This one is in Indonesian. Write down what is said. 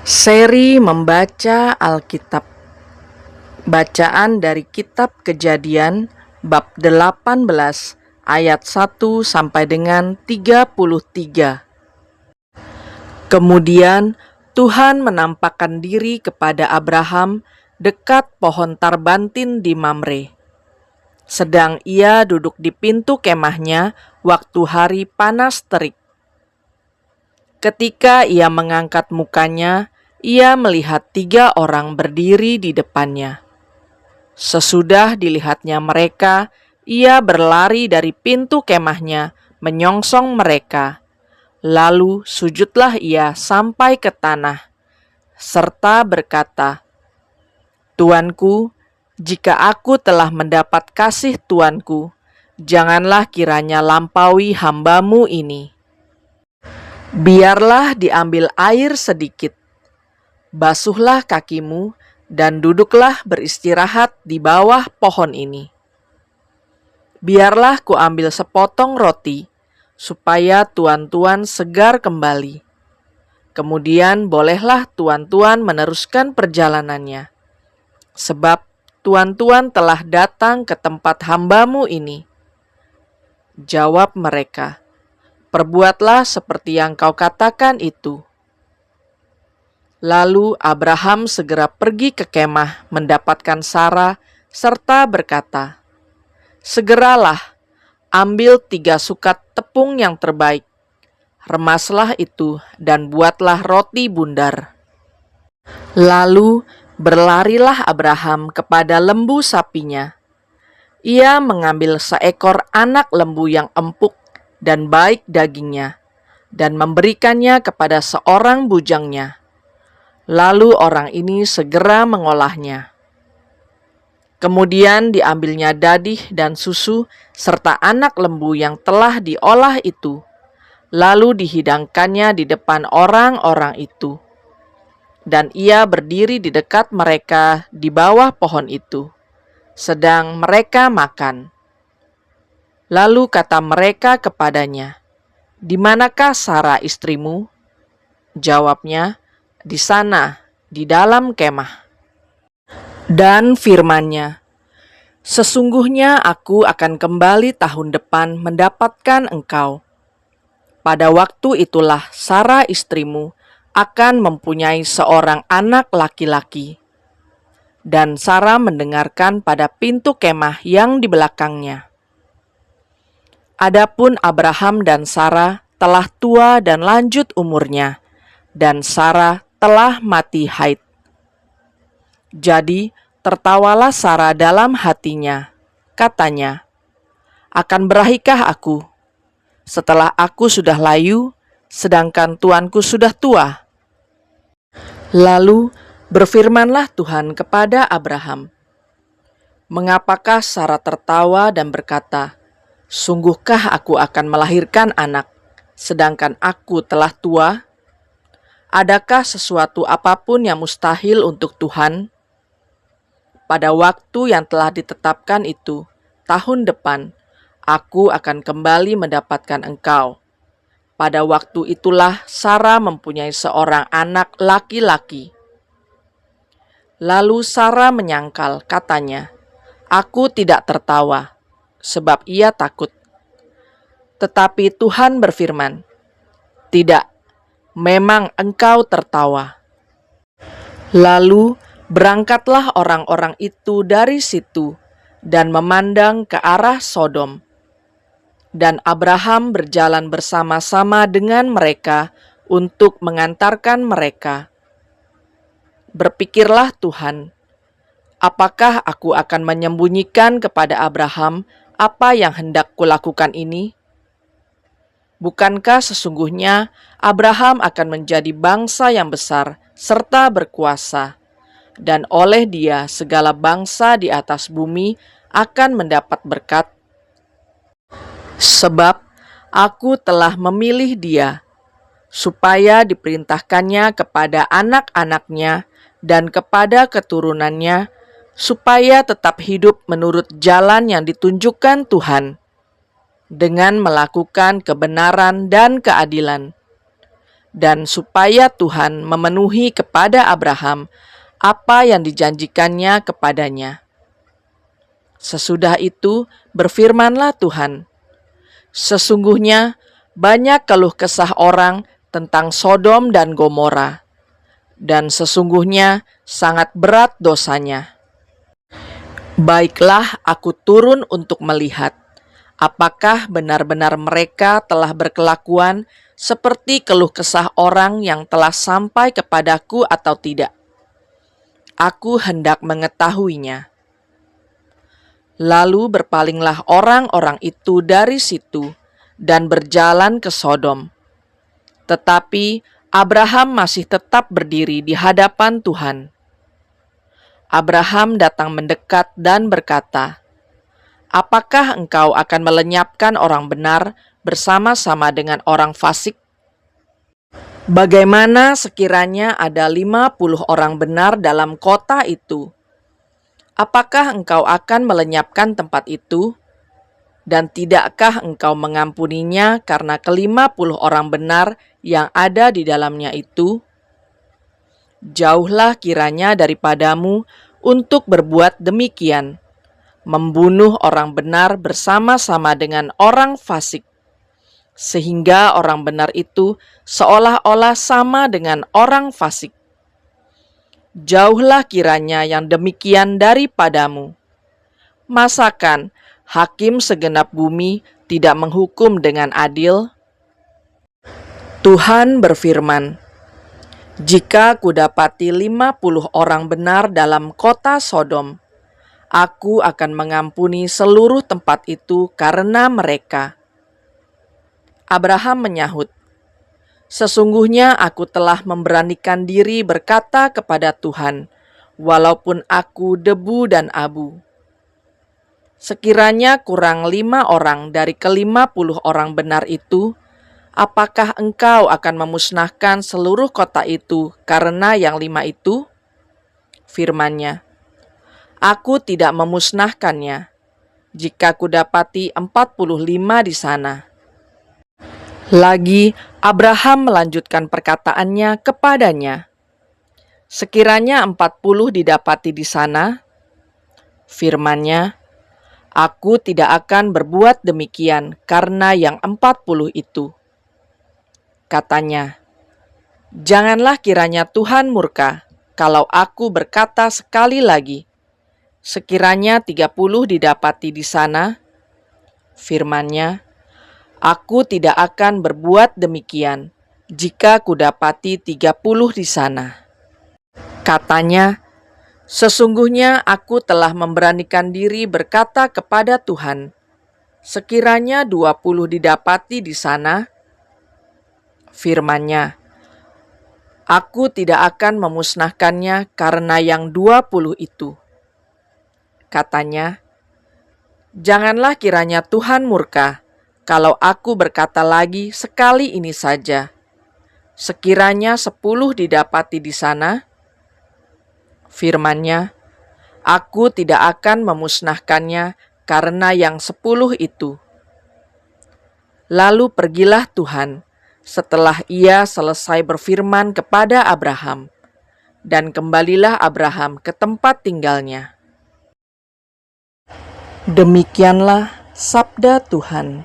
Seri membaca Alkitab. Bacaan dari Kitab Kejadian bab 18 ayat 1 sampai dengan 33. Kemudian Tuhan menampakkan diri kepada Abraham dekat pohon tarbantin di Mamre. Sedang ia duduk di pintu kemahnya waktu hari panas terik. Ketika ia mengangkat mukanya, ia melihat 3 orang berdiri di depannya. Sesudah dilihatnya mereka, ia berlari dari pintu kemahnya, menyongsong mereka. Lalu sujudlah ia sampai ke tanah, serta berkata, "Tuanku, jika aku telah mendapat kasih Tuanku, janganlah kiranya lampaui hambamu ini. Biarlah diambil air sedikit, basuhlah kakimu, dan duduklah beristirahat di bawah pohon ini. Biarlah kuambil sepotong roti, supaya tuan-tuan segar kembali. Kemudian bolehlah tuan-tuan meneruskan perjalanannya, sebab tuan-tuan telah datang ke tempat hambamu ini." Jawab mereka, "Perbuatlah seperti yang kau katakan itu." Lalu Abraham segera pergi ke kemah mendapatkan Sarah serta berkata, "Segeralah, ambil 3 sukat tepung yang terbaik, remaslah itu dan buatlah roti bundar." Lalu berlarilah Abraham kepada lembu sapinya. Ia mengambil seekor anak lembu yang empuk dan baik dagingnya, dan memberikannya kepada seorang bujangnya. Lalu orang ini segera mengolahnya. Kemudian diambilnya dadih dan susu, serta anak lembu yang telah diolah itu, lalu dihidangkannya di depan orang-orang itu. Dan ia berdiri di dekat mereka di bawah pohon itu, sedang mereka makan. Lalu kata mereka kepadanya, "Di manakah Sarah istrimu?" Jawabnya, "Di sana, di dalam kemah." Dan firman-Nya, "Sesungguhnya aku akan kembali tahun depan mendapatkan engkau. Pada waktu itulah Sarah istrimu akan mempunyai seorang anak laki-laki." Dan Sarah mendengarkan pada pintu kemah yang di belakangnya. Adapun Abraham dan Sarah telah tua dan lanjut umurnya, dan Sarah telah mati haid. Jadi tertawalah Sarah dalam hatinya, katanya, "Akan berahikah aku, setelah aku sudah layu, sedangkan tuanku sudah tua?" Lalu berfirmanlah Tuhan kepada Abraham, "Mengapakah Sarah tertawa dan berkata, 'Sungguhkah aku akan melahirkan anak, sedangkan aku telah tua?' Adakah sesuatu apapun yang mustahil untuk Tuhan?" Pada waktu yang telah ditetapkan itu, tahun depan, aku akan kembali mendapatkan engkau. Pada waktu itulah Sarah mempunyai seorang anak laki-laki. Lalu Sarah menyangkal, katanya, "Aku tidak tertawa," sebab ia takut. Tetapi Tuhan berfirman, "Tidak, memang engkau tertawa." Lalu berangkatlah orang-orang itu dari situ dan memandang ke arah Sodom. Dan Abraham berjalan bersama-sama dengan mereka untuk mengantarkan mereka. Berpikirlah Tuhan, "Apakah aku akan menyembunyikan kepada Abraham apa yang hendak kulakukan ini? Bukankah sesungguhnya Abraham akan menjadi bangsa yang besar serta berkuasa, dan oleh dia segala bangsa di atas bumi akan mendapat berkat? Sebab aku telah memilih dia, supaya diperintahkannya kepada anak-anaknya dan kepada keturunannya, supaya tetap hidup menurut jalan yang ditunjukkan Tuhan, dengan melakukan kebenaran dan keadilan, dan supaya Tuhan memenuhi kepada Abraham apa yang dijanjikannya kepadanya. Sesudah itu berfirmanlah Tuhan, "Sesungguhnya banyak keluh kesah orang tentang Sodom dan Gomora, dan sesungguhnya sangat berat dosanya. Baiklah, aku turun untuk melihat apakah benar-benar mereka telah berkelakuan seperti keluh kesah orang yang telah sampai kepadaku atau tidak. Aku hendak mengetahuinya." Lalu berpalinglah orang-orang itu dari situ dan berjalan ke Sodom. Tetapi Abraham masih tetap berdiri di hadapan Tuhan. Abraham datang mendekat dan berkata, "Apakah engkau akan melenyapkan orang benar bersama-sama dengan orang fasik? Bagaimana sekiranya ada 50 orang benar dalam kota itu? Apakah engkau akan melenyapkan tempat itu? Dan tidakkah engkau mengampuninya karena ke-50 orang benar yang ada di dalamnya itu? Jauhlah kiranya daripadamu untuk berbuat demikian, membunuh orang benar bersama-sama dengan orang fasik, sehingga orang benar itu seolah-olah sama dengan orang fasik. Jauhlah kiranya yang demikian daripadamu. Masakan hakim segenap bumi tidak menghukum dengan adil?" Tuhan berfirman, "Jika kudapati 50 orang benar dalam kota Sodom, aku akan mengampuni seluruh tempat itu karena mereka." Abraham menyahut, "Sesungguhnya aku telah memberanikan diri berkata kepada Tuhan, walaupun aku debu dan abu. Sekiranya kurang 5 orang dari ke-50 orang benar itu, apakah engkau akan memusnahkan seluruh kota itu karena yang 5 itu?" Firman-Nya, "Aku tidak memusnahkannya, jika kudapati 45 di sana." Lagi Abraham melanjutkan perkataannya kepadanya, "Sekiranya 40 didapati di sana," firman-Nya, "aku tidak akan berbuat demikian karena yang 40 itu." Katanya, "Janganlah kiranya Tuhan murka kalau aku berkata sekali lagi, sekiranya 30 didapati di sana," firman-Nya, "aku tidak akan berbuat demikian jika kudapati 30 di sana." Katanya, "Sesungguhnya aku telah memberanikan diri berkata kepada Tuhan, sekiranya 20 didapati di sana," firman-Nya, "aku tidak akan memusnahkannya karena yang 20 itu." Katanya, "Janganlah kiranya Tuhan murka kalau aku berkata lagi sekali ini saja, sekiranya 10 didapati di sana," firman-Nya, "aku tidak akan memusnahkannya karena yang 10 itu." Lalu pergilah Tuhan setelah ia selesai berfirman kepada Abraham, dan kembalilah Abraham ke tempat tinggalnya. Demikianlah sabda Tuhan.